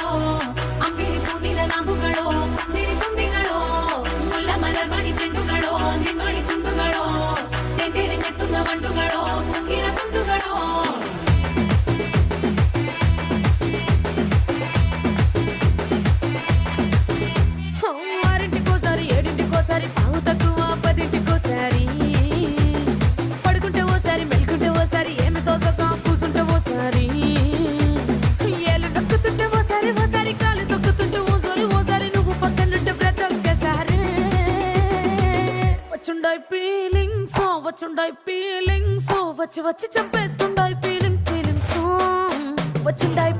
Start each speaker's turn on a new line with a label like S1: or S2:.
S1: ರಂಗುಗಳೋ ಅಂಬಿಳಿ ಕೂದಿನ ನಾಂಬುಗಳೋ ಸಿರಿ ತುಂಬಿಗಳೋ ಮುಲ್ಲ ಮಲರ್ ಮಣಿ ಚೆಂಡುಗಳೋ ನಿನ್ನೊಳಿ ಚುಂಡುಗಳೋ ತೆಂಡೆರೆ ನೆತ್ತುന്ന ಮಂಡುಗಳೋ ಕುಂಗಿನ ತುಂಡುಗಳೋ ఆరింటికోసారి ఏడింటికోసారి పావు తక్కువ పదింటికోసారి పడుకుంటే ఓసారి మెలుకుంటే ఓసారి ఏమి తోసగా కూసుంటే ఓసారి ఏళ్ళు నొక్కుతుంటే ఓసారి ఓసారి కాలు తొక్కుతుంటే ఓసారి నువ్వు పక్కనుంటే బ్రతొక్కసారి వచ్చుండాయి ఫీలింగ్స్ వచ్చి వచ్చి చంపేస్తుండాయి ఫీలింగ్స్ వచ్చిండాయి